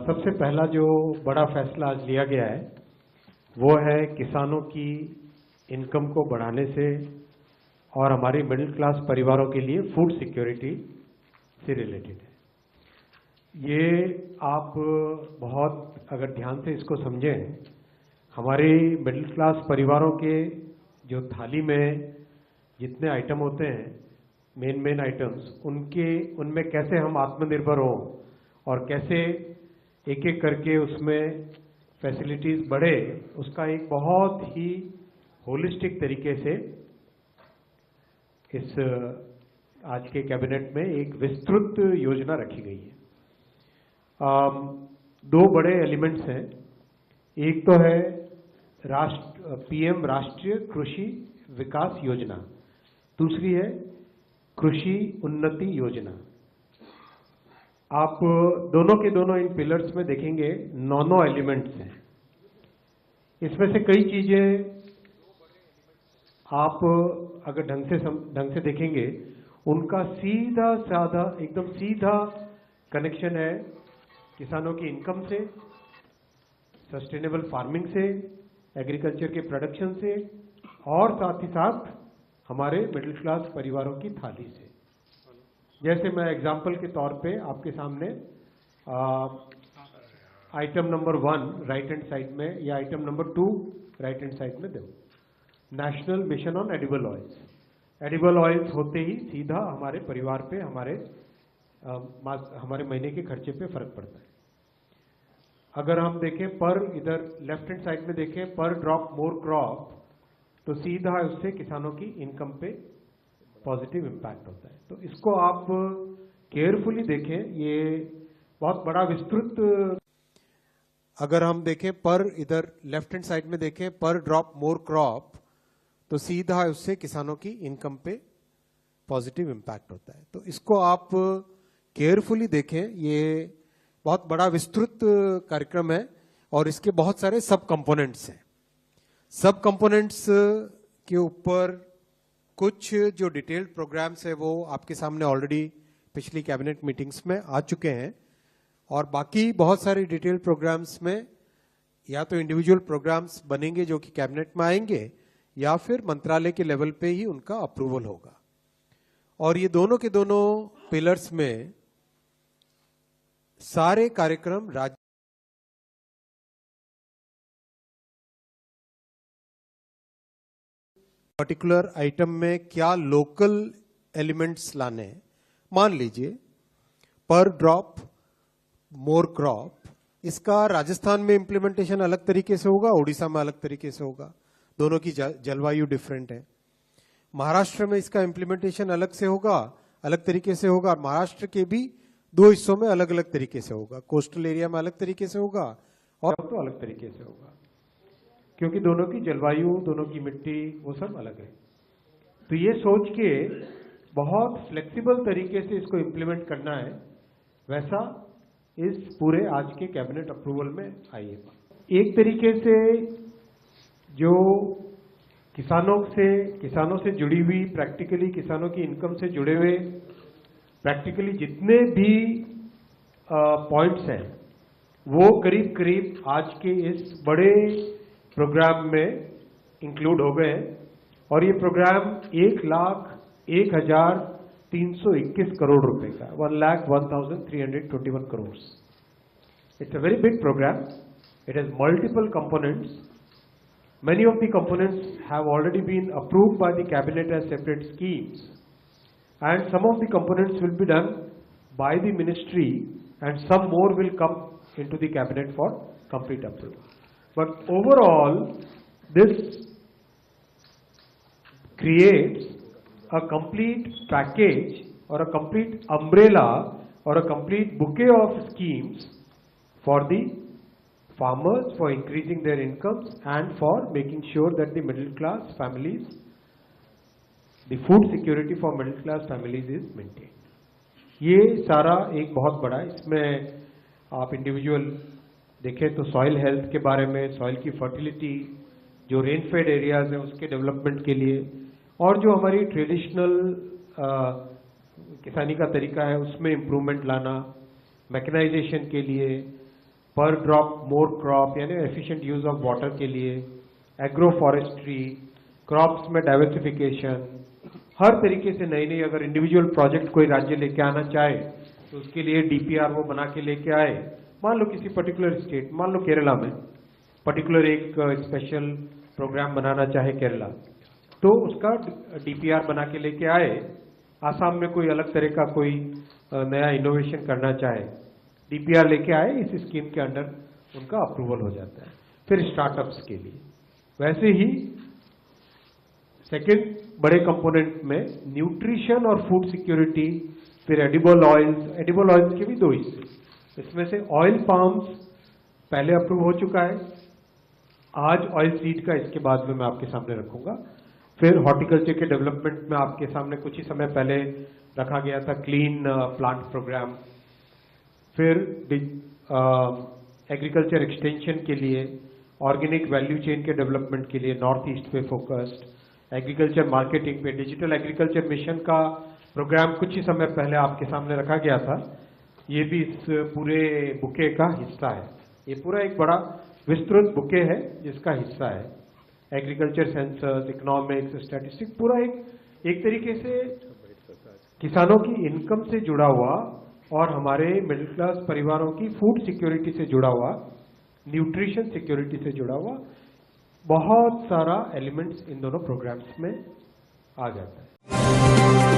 सबसे पहला जो बड़ा फैसला आज लिया गया है वो है किसानों की इनकम को बढ़ाने से और हमारे मिडिल क्लास परिवारों के लिए फूड सिक्योरिटी से रिलेटेड है। ये आप बहुत अगर ध्यान से इसको समझें, हमारे मिडिल क्लास परिवारों के जो थाली में जितने आइटम होते हैं, मेन आइटम्स, उनमें कैसे हम आत्मनिर्भर हों और कैसे एक एक करके उसमें फैसिलिटीज बढ़े, उसका एक बहुत ही होलिस्टिक तरीके से इस आज के कैबिनेट में एक विस्तृत योजना रखी गई है। दो बड़े एलिमेंट्स हैं। एक तो है पीएम राष्ट्रीय कृषि विकास योजना, दूसरी है कृषि उन्नति योजना। आप दोनों के दोनों इन पिलर्स में देखेंगे 9 एलिमेंट्स हैं। इसमें से कई चीजें आप अगर ढंग से देखेंगे, उनका सीधा साधा एकदम सीधा कनेक्शन है किसानों की इनकम से, सस्टेनेबल फार्मिंग से, एग्रीकल्चर के प्रोडक्शन से और साथ ही साथ हमारे मिडिल क्लास परिवारों की थाली से। जैसे मैं एग्जाम्पल के तौर पे आपके सामने item number 1 right hand side में या item number 2 right hand side में दो, national mission on edible oils. Edible oils होते ही सीधा हमारे परिवार पे, हमारे महीने के खर्चे पे फर्क पड़ता है। अगर हम देखें इधर लेफ्ट हैंड साइड में देखें पर ड्रॉप मोर क्रॉप, तो सीधा उससे किसानों की इनकम पे पॉजिटिव इम्पैक्ट होता है। तो इसको आप केयरफुली देखें, ये बहुत बड़ा विस्तृत। अगर हम देखें इधर लेफ्ट हैंड साइड में देखें पर ड्रॉप मोर क्रॉप, तो सीधा उससे किसानों की इनकम पे पॉजिटिव इम्पैक्ट होता है। तो इसको आप केयरफुली देखें, ये बहुत बड़ा विस्तृत कार्यक्रम है और इसके बहुत सारे सब कंपोनेंट्स हैं। सब कंपोनेंट्स के ऊपर कुछ जो डिटेल्ड प्रोग्राम्स है वो आपके सामने ऑलरेडी पिछली कैबिनेट मीटिंग्स में आ चुके हैं, और बाकी बहुत सारे डिटेल्ड प्रोग्राम्स में या तो इंडिविजुअल प्रोग्राम्स बनेंगे जो कि कैबिनेट में आएंगे, या फिर मंत्रालय के लेवल पे ही उनका अप्रूवल होगा। और ये दोनों के दोनों पिलर्स में सारे कार्यक्रम राज्य पर्टिकुलर आइटम में क्या लोकल एलिमेंट्स लाने हैं। मान लीजिए पर ड्रॉप मोर क्रॉप, इसका राजस्थान में इंप्लीमेंटेशन अलग तरीके से होगा, उड़ीसा में अलग तरीके से होगा, दोनों की जलवायु डिफरेंट है। महाराष्ट्र में इसका इंप्लीमेंटेशन अलग से होगा, अलग तरीके से होगा। महाराष्ट्र के भी 2 हिस्सों में अलग अलग तरीके से होगा, कोस्टल एरिया में अलग तरीके से होगा और तो अलग तरीके से होगा, क्योंकि दोनों की जलवायु, दोनों की मिट्टी, वो सब अलग है। तो ये सोच के बहुत फ्लेक्सिबल तरीके से इसको इंप्लीमेंट करना है, वैसा इस पूरे आज के कैबिनेट अप्रूवल में आई है। एक तरीके से जो किसानों से जुड़ी हुई, प्रैक्टिकली किसानों की इनकम से जुड़े हुए प्रैक्टिकली जितने भी पॉइंट्स हैं, वो करीब करीब आज के इस बड़े प्रोग्राम में इंक्लूड हो गए हैं। और ये प्रोग्राम 1,01,321 करोड़ रुपए का, 1,01,321 crore. It's a very big programme. It has multiple components. Many of the components have already been approved by the cabinet as separate schemes, and some of the components will be done by the ministry, and some more will come into the cabinet for complete approval. But overall, this creates a complete package or a complete umbrella or a complete bouquet of schemes for the farmers, for increasing their incomes and for making sure that the middle class families, the food security for middle class families is maintained. ये सारा एक बहुत बड़ा, इसमें आप individual देखें तो soil health के बारे में, सॉइल की फर्टिलिटी, जो रेनफेड एरियाज हैं उसके डेवलपमेंट के लिए, और जो हमारी ट्रेडिशनल किसानी का तरीका है उसमें इम्प्रूवमेंट लाना, मैकेनाइजेशन के लिए, पर ड्रॉप मोर क्रॉप यानी एफिशिएंट यूज ऑफ वाटर के लिए, एग्रो फॉरेस्ट्री, क्रॉप्स में डाइवर्सिफिकेशन, हर तरीके से नई नई अगर इंडिविजुअल प्रोजेक्ट कोई राज्य लेके आना चाहे तो उसके लिए डीपीआर वो बना के लेके आए। मान लो किसी पर्टिकुलर स्टेट, मान लो केरला में पर्टिकुलर एक स्पेशल प्रोग्राम बनाना चाहे केरला, तो उसका डीपीआर बना के लेके आए। आसाम में कोई अलग तरह का कोई नया इनोवेशन करना चाहे, डीपीआर लेके आए, इस स्कीम के अंडर उनका अप्रूवल हो जाता है। फिर स्टार्टअप्स के लिए वैसे ही सेकेंड बड़े कंपोनेंट में न्यूट्रिशन और फूड सिक्योरिटी, फिर एडिबल ऑयल्स के भी दो हिस्से। इसमें से ऑयल पाम्स पहले अप्रूव हो चुका है, आज ऑयल सीड का इसके बाद में मैं आपके सामने रखूंगा। फिर हॉर्टिकल्चर के डेवलपमेंट में आपके सामने कुछ ही समय पहले रखा गया था क्लीन प्लांट प्रोग्राम। फिर एग्रीकल्चर एक्सटेंशन के लिए, ऑर्गेनिक वैल्यू चेन के डेवलपमेंट के लिए नॉर्थ ईस्ट पे फोकस्ड, एग्रीकल्चर मार्केटिंग पे, डिजिटल एग्रीकल्चर मिशन का प्रोग्राम कुछ ही समय पहले आपके सामने रखा गया था। ये भी इस पूरे बुके का हिस्सा है। ये पूरा एक बड़ा विस्तृत बुके है जिसका हिस्सा है। एग्रीकल्चर सेंसस, इकोनॉमिक्स, स्टैटिस्टिक्स, पूरा एक तरीके से किसानों की इनकम से जुड़ा हुआ और हमारे मिडिल क्लास परिवारों की फूड सिक्योरिटी से जुड़ा हुआ, न्यूट्रिशन सिक्योरिटी से जुड़ा हुआ बहुत सारा एलिमेंट्स इन दोनों प्रोग्राम्स में आ जाता है।